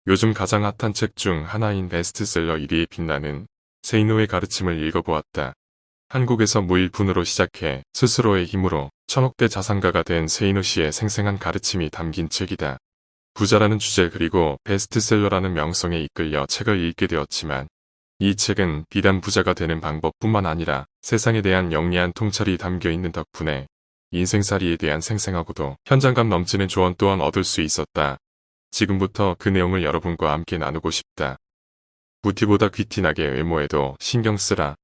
요즘 가장 핫한 책 중 하나인 베스트셀러 1위에 빛나는 세이노의 가르침을 읽어보았다. 한국에서 무일푼으로 시작해 스스로의 힘으로 천억대 자산가가 된 세이노 씨의 생생한 가르침이 담긴 책이다. 부자라는 주제 그리고 베스트셀러라는 명성에 이끌려 책을 읽게 되었지만 이 책은 비단 부자가 되는 방법뿐만 아니라 세상에 대한 영리한 통찰이 담겨 있는 덕분에 인생살이에 대한 생생하고도 현장감 넘치는 조언 또한 얻을 수 있었다. 지금부터 그 내용을 여러분과 함께 나누고 싶다. 부티보다 귀티나게 외모에도 신경 쓰라.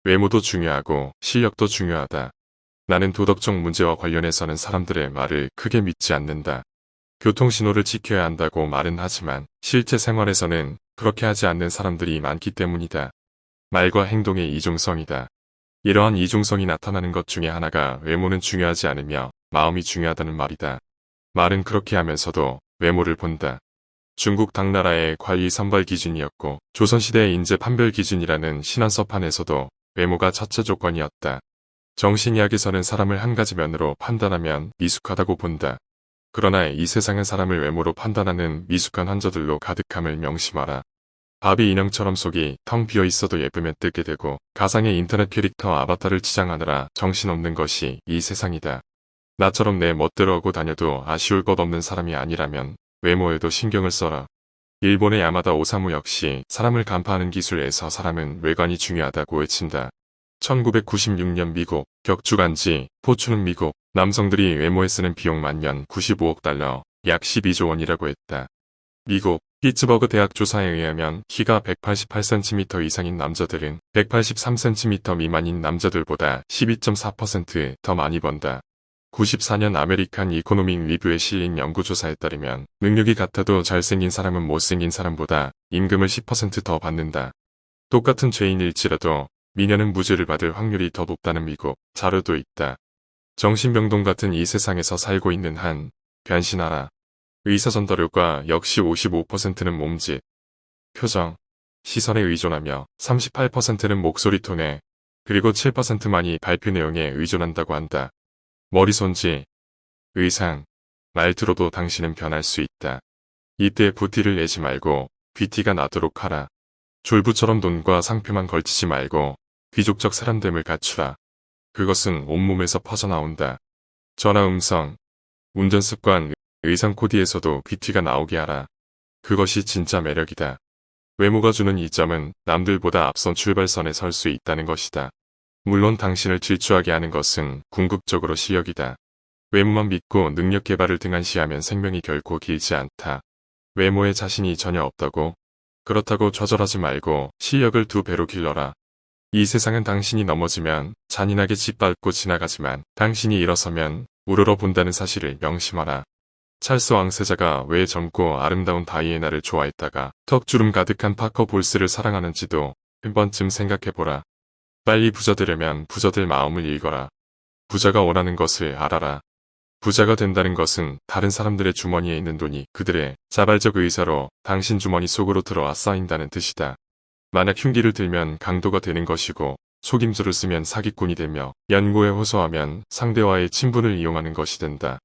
외모도 중요하고 실력도 중요하다. 나는 도덕적 문제와 관련해서는 사람들의 말을 크게 믿지 않는다. 교통신호를 지켜야 한다고 말은 하지만 실제 생활에서는 그렇게 하지 않는 사람들이 많기 때문이다. 말과 행동의 이중성이다. 이러한 이중성이 나타나는 것 중에 하나가 외모는 중요하지 않으며 마음이 중요하다는 말이다. 말은 그렇게 하면서도 외모를 본다. 중국 당나라의 관리 선발 기준이었고 조선시대의 인재 판별 기준이라는 신안서판에서도 외모가 첫째 조건이었다. 정신의학에서는 사람을 한 가지 면으로 판단하면 미숙하다고 본다. 그러나 이 세상은 사람을 외모로 판단하는 미숙한 환자들로 가득함을 명심하라. 바비 인형처럼 속이 텅 비어 있어도 예쁘면 뜯게 되고 가상의 인터넷 캐릭터 아바타를 치장하느라 정신없는 것이 이 세상이다. 나처럼 내 멋대로 하고 다녀도 아쉬울 것 없는 사람이 아니라면 외모에도 신경을 써라. 일본의 야마다 오사무 역시 사람을 간파하는 기술에서 사람은 외관이 중요하다고 외친다. 1996년 미국 격주간지 포춘은 미국 남성들이 외모에 쓰는 비용 만년 95억 달러 약 12조 원이라고 했다. 미국 피츠버그 대학 조사에 의하면 키가 188cm 이상인 남자들은 183cm 미만인 남자들보다 12.4% 더 많이 번다. 94년 아메리칸 이코노믹 리뷰에 실린 연구조사에 따르면 능력이 같아도 잘생긴 사람은 못생긴 사람보다 임금을 10%더 받는다. 똑같은 죄인일지라도 미녀는 무죄를 받을 확률이 더 높다는 미국 자료도 있다. 정신병동 같은 이 세상에서 살고 있는 한 변신하라. 의사 전달효과 역시 55%는 몸짓, 표정, 시선에 의존하며 38%는 목소리 톤에 그리고 7%만이 발표 내용에 의존한다고 한다. 머리손질, 의상, 말투로도 당신은 변할 수 있다. 이때 부티를 내지 말고 귀티가 나도록 하라. 졸부처럼 돈과 상표만 걸치지 말고 귀족적 사람됨을 갖추라. 그것은 온몸에서 퍼져나온다. 전화 음성, 운전습관, 의상 코디에서도 귀티가 나오게 하라. 그것이 진짜 매력이다. 외모가 주는 이점은 남들보다 앞선 출발선에 설 수 있다는 것이다. 물론 당신을 질주하게 하는 것은 궁극적으로 실력이다. 외모만 믿고 능력 개발을 등한시하면 생명이 결코 길지 않다. 외모에 자신이 전혀 없다고? 그렇다고 좌절하지 말고 실력을 2배로 길러라. 이 세상은 당신이 넘어지면 잔인하게 짓밟고 지나가지만 당신이 일어서면 우러러 본다는 사실을 명심하라. 찰스 왕세자가 왜 젊고 아름다운 다이애나를 좋아했다가 턱주름 가득한 파커 볼스를 사랑하는지도 한 번쯤 생각해보라. 빨리 부자 되려면 부자들 마음을 읽어라. 부자가 원하는 것을 알아라. 부자가 된다는 것은 다른 사람들의 주머니에 있는 돈이 그들의 자발적 의사로 당신 주머니 속으로 들어와 쌓인다는 뜻이다. 만약 흉기를 들면 강도가 되는 것이고 속임수를 쓰면 사기꾼이 되며 연고에 호소하면 상대와의 친분을 이용하는 것이 된다.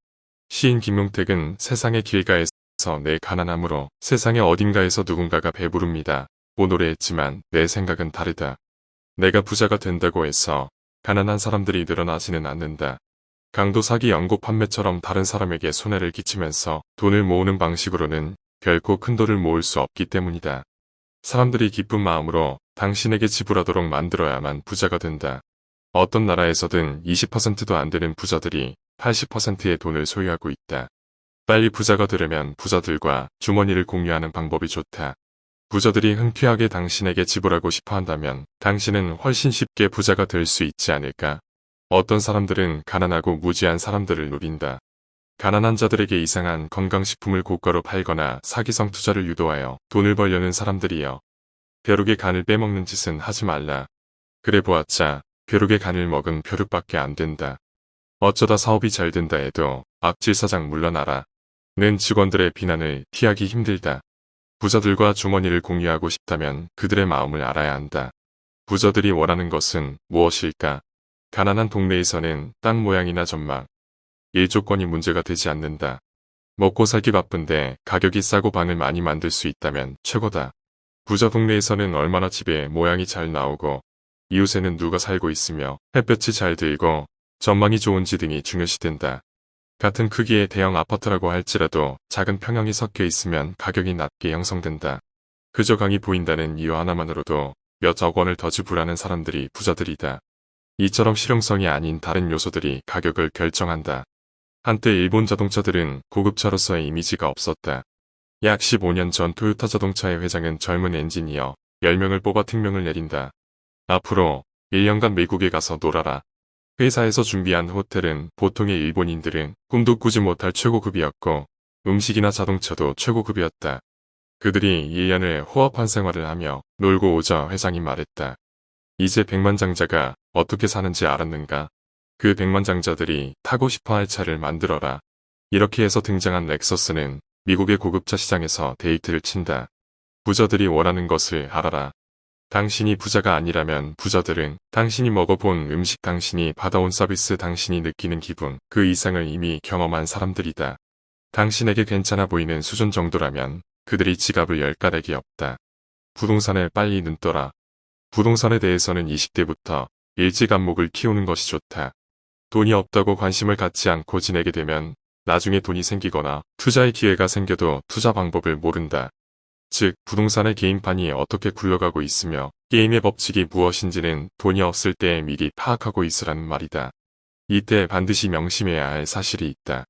시인 김용택은 세상의 길가에서 내 가난함으로 세상의 어딘가에서 누군가가 배부릅니다. 고 노래했지만 내 생각은 다르다. 내가 부자가 된다고 해서 가난한 사람들이 늘어나지는 않는다. 강도 사기 연고 판매처럼 다른 사람에게 손해를 끼치면서 돈을 모으는 방식으로는 결코 큰 돈을 모을 수 없기 때문이다. 사람들이 기쁜 마음으로 당신에게 지불하도록 만들어야만 부자가 된다. 어떤 나라에서든 20%도 안 되는 부자들이 80%의 돈을 소유하고 있다. 빨리 부자가 되려면 부자들과 주머니를 공유하는 방법이 좋다. 부자들이 흔쾌하게 당신에게 지불하고 싶어 한다면 당신은 훨씬 쉽게 부자가 될 수 있지 않을까? 어떤 사람들은 가난하고 무지한 사람들을 노린다. 가난한 자들에게 이상한 건강식품을 고가로 팔거나 사기성 투자를 유도하여 돈을 벌려는 사람들이여. 벼룩의 간을 빼먹는 짓은 하지 말라. 그래 보았자 벼룩의 간을 먹은 벼룩밖에 안 된다. 어쩌다 사업이 잘 된다 해도 악질 사장 물러나라. 는 직원들의 비난을 피하기 힘들다. 부자들과 주머니를 공유하고 싶다면 그들의 마음을 알아야 한다. 부자들이 원하는 것은 무엇일까? 가난한 동네에서는 땅 모양이나 전망, 일조권이 문제가 되지 않는다. 먹고 살기 바쁜데 가격이 싸고 방을 많이 만들 수 있다면 최고다. 부자 동네에서는 얼마나 집에 모양이 잘 나오고 이웃에는 누가 살고 있으며 햇볕이 잘 들고 전망이 좋은지 등이 중요시된다. 같은 크기의 대형 아파트라고 할지라도 작은 평형이 섞여 있으면 가격이 낮게 형성된다. 그저 강이 보인다는 이유 하나만으로도 몇억 원을 더 지불하는 사람들이 부자들이다. 이처럼 실용성이 아닌 다른 요소들이 가격을 결정한다. 한때 일본 자동차들은 고급차로서의 이미지가 없었다. 약 15년 전 토요타 자동차의 회장은 젊은 엔지니어 10명을 뽑아 특명을 내린다. 앞으로 1년간 미국에 가서 놀아라. 회사에서 준비한 호텔은 보통의 일본인들은 꿈도 꾸지 못할 최고급이었고 음식이나 자동차도 최고급이었다. 그들이 1년을 호화판 생활을 하며 놀고 오자 회장이 말했다. 이제 백만장자가 어떻게 사는지 알았는가? 그 백만장자들이 타고 싶어할 차를 만들어라. 이렇게 해서 등장한 렉서스는 미국의 고급차 시장에서 데이트를 친다. 부자들이 원하는 것을 알아라. 당신이 부자가 아니라면 부자들은 당신이 먹어본 음식, 당신이 받아온 서비스, 당신이 느끼는 기분, 그 이상을 이미 경험한 사람들이다. 당신에게 괜찮아 보이는 수준 정도라면 그들이 지갑을 열 까닭이 없다. 부동산에 빨리 눈 떠라. 부동산에 대해서는 20대부터 일찍 안목을 키우는 것이 좋다. 돈이 없다고 관심을 갖지 않고 지내게 되면 나중에 돈이 생기거나 투자의 기회가 생겨도 투자 방법을 모른다. 즉, 부동산의 게임판이 어떻게 굴러가고 있으며 게임의 법칙이 무엇인지는 돈이 없을 때 미리 파악하고 있으라는 말이다. 이때 반드시 명심해야 할 사실이 있다.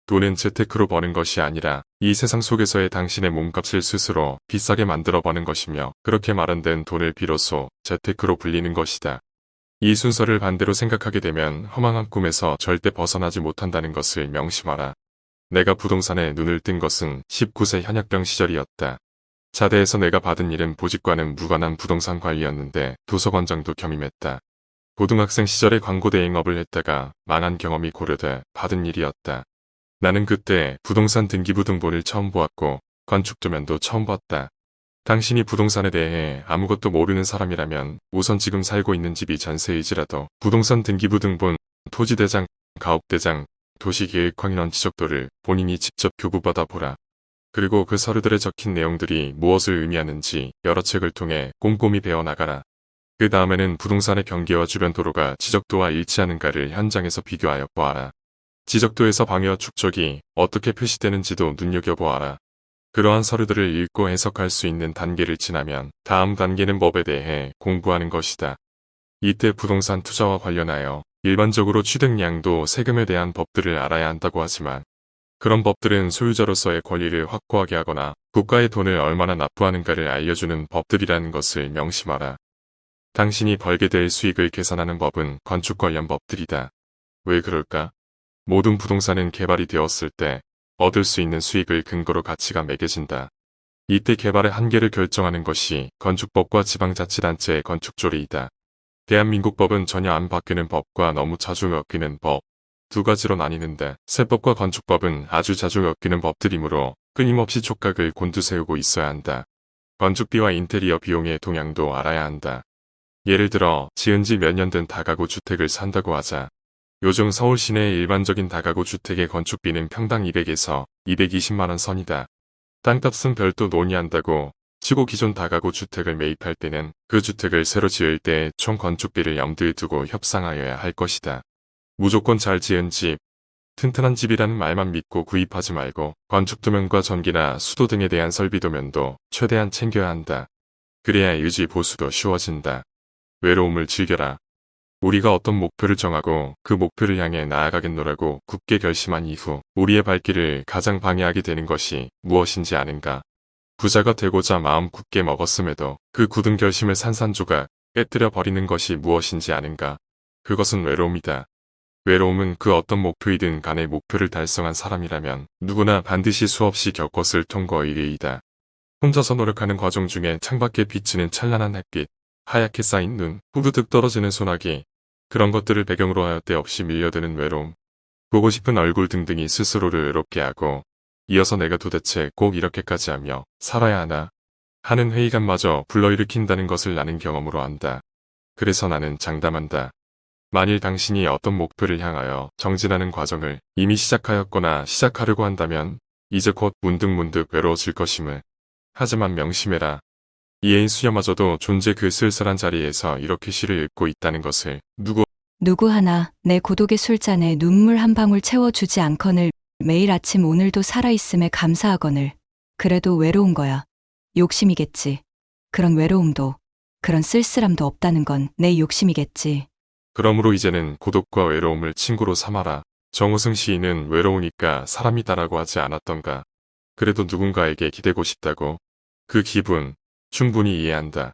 돈은 재테크로 버는 것이 아니라 이 세상 속에서의 당신의 몸값을 스스로 비싸게 만들어 버는 것이며 그렇게 마련된 돈을 비로소 재테크로 불리는 것이다. 이 순서를 반대로 생각하게 되면 허망한 꿈에서 절대 벗어나지 못한다는 것을 명심하라. 내가 부동산에 눈을 뜬 것은 19세 현역병 시절이었다. 자대에서 내가 받은 일은 보직과는 무관한 부동산 관리였는데 도서관장도 겸임했다. 고등학생 시절에 광고 대행업을 했다가 망한 경험이 고려돼 받은 일이었다. 나는 그때 부동산 등기부 등본을 처음 보았고 건축도면도 처음 봤다. 당신이 부동산에 대해 아무것도 모르는 사람이라면 우선 지금 살고 있는 집이 전세이지라도 부동산 등기부 등본, 토지대장, 가업대장, 도시계획황인원 지적도를 본인이 직접 교부받아 보라. 그리고 그 서류들에 적힌 내용들이 무엇을 의미하는지 여러 책을 통해 꼼꼼히 배워나가라. 그 다음에는 부동산의 경계와 주변 도로가 지적도와 일치하는가를 현장에서 비교하여 보아라. 지적도에서 방해와 축적이 어떻게 표시되는지도 눈여겨보아라. 그러한 서류들을 읽고 해석할 수 있는 단계를 지나면 다음 단계는 법에 대해 공부하는 것이다. 이때 부동산 투자와 관련하여 일반적으로 취득량도 세금에 대한 법들을 알아야 한다고 하지만 그런 법들은 소유자로서의 권리를 확고하게 하거나 국가의 돈을 얼마나 납부하는가를 알려주는 법들이라는 것을 명심하라. 당신이 벌게 될 수익을 계산하는 법은 건축 관련 법들이다. 왜 그럴까? 모든 부동산은 개발이 되었을 때 얻을 수 있는 수익을 근거로 가치가 매겨진다. 이때 개발의 한계를 결정하는 것이 건축법과 지방자치단체의 건축조례이다. 대한민국 법은 전혀 안 바뀌는 법과 너무 자주 엮이는 법, 두 가지로 나뉘는데 세법과 건축법은 아주 자주 엮이는 법들이므로 끊임없이 촉각을 곤두세우고 있어야 한다. 건축비와 인테리어 비용의 동향도 알아야 한다. 예를 들어 지은 지 몇 년 된 다가구 주택을 산다고 하자. 요즘 서울 시내의 일반적인 다가구 주택의 건축비는 평당 200에서 220만원 선이다. 땅값은 별도 논의한다고 치고 기존 다가구 주택을 매입할 때는 그 주택을 새로 지을 때 총 건축비를 염두에 두고 협상하여야 할 것이다. 무조건 잘 지은 집, 튼튼한 집이라는 말만 믿고 구입하지 말고 건축도면과 전기나 수도 등에 대한 설비도면도 최대한 챙겨야 한다. 그래야 유지 보수도 쉬워진다. 외로움을 즐겨라. 우리가 어떤 목표를 정하고 그 목표를 향해 나아가겠노라고 굳게 결심한 이후 우리의 발길을 가장 방해하게 되는 것이 무엇인지 아는가? 부자가 되고자 마음 굳게 먹었음에도 그 굳은 결심을 산산조각 깨뜨려 버리는 것이 무엇인지 아는가? 그것은 외로움이다. 외로움은 그 어떤 목표이든 간에 목표를 달성한 사람이라면 누구나 반드시 수없이 겪었을 통과의 일이다. 혼자서 노력하는 과정 중에 창밖에 비치는 찬란한 햇빛, 하얗게 쌓인 눈, 후두둑 떨어지는 소나기, 그런 것들을 배경으로 하여 때 없이 밀려드는 외로움, 보고 싶은 얼굴 등등이 스스로를 외롭게 하고 이어서 내가 도대체 꼭 이렇게까지 하며 살아야 하나 하는 회의감마저 불러일으킨다는 것을 나는 경험으로 안다. 그래서 나는 장담한다. 만일 당신이 어떤 목표를 향하여 정진하는 과정을 이미 시작하였거나 시작하려고 한다면 이제 곧 문득문득 외로워질 것임을. 하지만 명심해라. 이 애인 수녀마저도 존재 그 쓸쓸한 자리에서 이렇게 시를 읽고 있다는 것을 누구 하나 내 고독의 술잔에 눈물 한 방울 채워주지 않거늘 매일 아침 오늘도 살아있음에 감사하거늘. 그래도 외로운 거야. 욕심이겠지. 그런 외로움도 그런 쓸쓸함도 없다는 건 내 욕심이겠지. 그러므로 이제는 고독과 외로움을 친구로 삼아라. 정우승 시인은 외로우니까 사람이다라고 하지 않았던가. 그래도 누군가에게 기대고 싶다고. 그 기분 충분히 이해한다.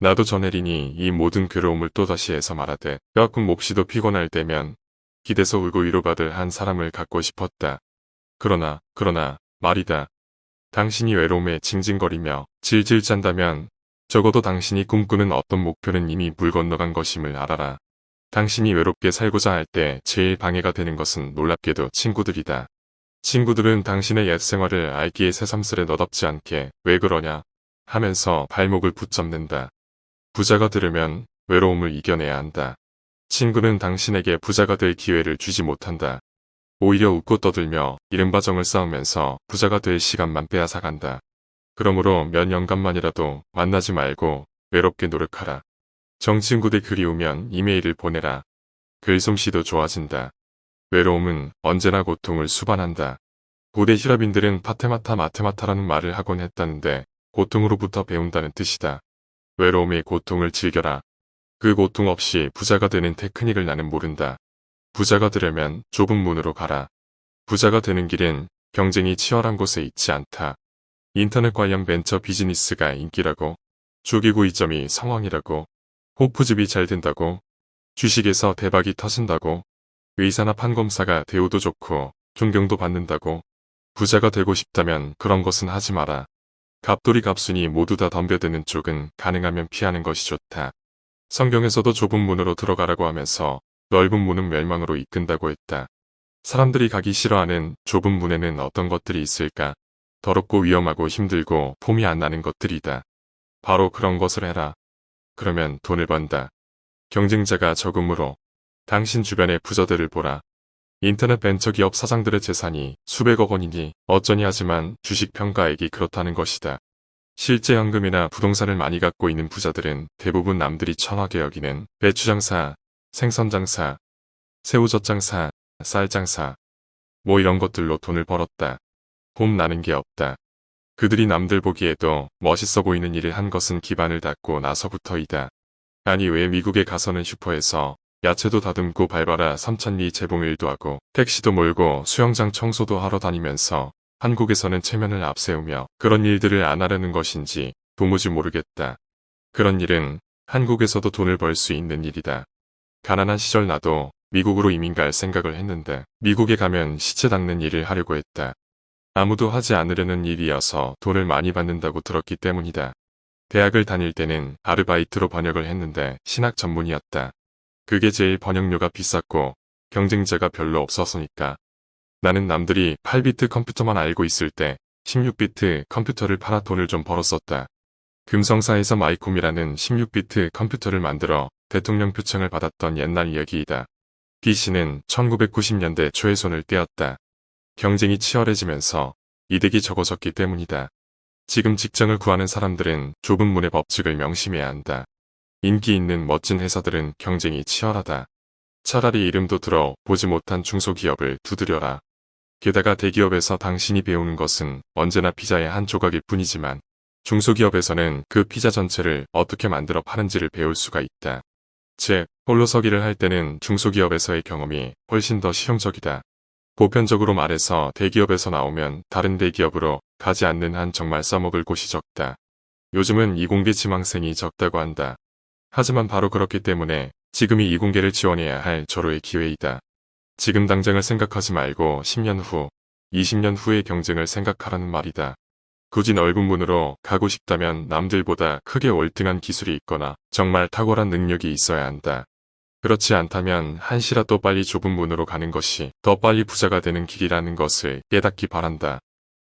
나도 전혜린이 이 모든 괴로움을 또다시 해서 말하되 뼈아픈 몹시도 피곤할 때면 기대서 울고 위로받을 한 사람을 갖고 싶었다. 그러나 말이다. 당신이 외로움에 징징거리며 질질 짠다면 적어도 당신이 꿈꾸는 어떤 목표는 이미 물 건너간 것임을 알아라. 당신이 외롭게 살고자 할 때 제일 방해가 되는 것은 놀랍게도 친구들이다. 친구들은 당신의 옛 생활을 알기에 새삼스레 너답지 않게 왜 그러냐 하면서 발목을 붙잡는다. 부자가 되려면 외로움을 이겨내야 한다. 친구는 당신에게 부자가 될 기회를 주지 못한다. 오히려 웃고 떠들며 이른바 정을 쌓으면서 부자가 될 시간만 빼앗아간다. 그러므로 몇 년간만이라도 만나지 말고 외롭게 노력하라. 정친구들 그리우면 이메일을 보내라. 글솜씨도 좋아진다. 외로움은 언제나 고통을 수반한다. 고대 히라빈들은 파테마타 마테마타라는 말을 하곤 했다는데 고통으로부터 배운다는 뜻이다. 외로움의 고통을 즐겨라. 그 고통 없이 부자가 되는 테크닉을 나는 모른다. 부자가 되려면 좁은 문으로 가라. 부자가 되는 길은 경쟁이 치열한 곳에 있지 않다. 인터넷 관련 벤처 비즈니스가 인기라고, 조기구 이점이 성황이라고, 호프집이 잘 된다고, 주식에서 대박이 터진다고, 의사나 판검사가 대우도 좋고 존경도 받는다고. 부자가 되고 싶다면 그런 것은 하지 마라. 갑돌이 갑순이 모두 다 덤벼드는 쪽은 가능하면 피하는 것이 좋다. 성경에서도 좁은 문으로 들어가라고 하면서 넓은 문은 멸망으로 이끈다고 했다. 사람들이 가기 싫어하는 좁은 문에는 어떤 것들이 있을까? 더럽고 위험하고 힘들고 폼이 안 나는 것들이다. 바로 그런 것을 해라. 그러면 돈을 번다. 경쟁자가 적으므로 당신 주변의 부자들을 보라. 인터넷 벤처기업 사장들의 재산이 수백억 원이니 어쩌니 하지만 주식 평가액이 그렇다는 것이다. 실제 현금이나 부동산을 많이 갖고 있는 부자들은 대부분 남들이 천하게 여기는 배추장사, 생선장사, 새우젓장사, 쌀장사 뭐 이런 것들로 돈을 벌었다. 폼 나는 게 없다. 그들이 남들 보기에도 멋있어 보이는 일을 한 것은 기반을 닦고 나서부터이다. 아니 왜 미국에 가서는 슈퍼에서 야채도 다듬고 밟아라 삼천리 재봉 일도 하고 택시도 몰고 수영장 청소도 하러 다니면서 한국에서는 체면을 앞세우며 그런 일들을 안 하려는 것인지 도무지 모르겠다. 그런 일은 한국에서도 돈을 벌 수 있는 일이다. 가난한 시절 나도 미국으로 이민 갈 생각을 했는데 미국에 가면 시체 닦는 일을 하려고 했다. 아무도 하지 않으려는 일이어서 돈을 많이 받는다고 들었기 때문이다. 대학을 다닐 때는 아르바이트로 번역을 했는데 신학 전문이었다. 그게 제일 번역료가 비쌌고 경쟁자가 별로 없어서니까. 나는 남들이 8비트 컴퓨터만 알고 있을 때 16비트 컴퓨터를 팔아 돈을 좀 벌었었다. 금성사에서 마이콤이라는 16비트 컴퓨터를 만들어 대통령 표창을 받았던 옛날 이야기이다. PC는 1990년대 초에 손을 떼었다. 경쟁이 치열해지면서 이득이 적어졌기 때문이다. 지금 직장을 구하는 사람들은 좁은 문의 법칙을 명심해야 한다. 인기 있는 멋진 회사들은 경쟁이 치열하다. 차라리 이름도 들어 보지 못한 중소기업을 두드려라. 게다가 대기업에서 당신이 배우는 것은 언제나 피자의 한 조각일 뿐이지만 중소기업에서는 그 피자 전체를 어떻게 만들어 파는지를 배울 수가 있다. 즉, 홀로서기를 할 때는 중소기업에서의 경험이 훨씬 더 실용적이다. 보편적으로 말해서 대기업에서 나오면 다른 대기업으로 가지 않는 한 정말 써먹을 곳이 적다. 요즘은 이공계 지망생이 적다고 한다. 하지만 바로 그렇기 때문에 지금이 이공계를 지원해야 할 절호의 기회이다. 지금 당장을 생각하지 말고 10년 후, 20년 후의 경쟁을 생각하라는 말이다. 굳이 넓은 문으로 가고 싶다면 남들보다 크게 월등한 기술이 있거나 정말 탁월한 능력이 있어야 한다. 그렇지 않다면 한시라도 빨리 좁은 문으로 가는 것이 더 빨리 부자가 되는 길이라는 것을 깨닫기 바란다.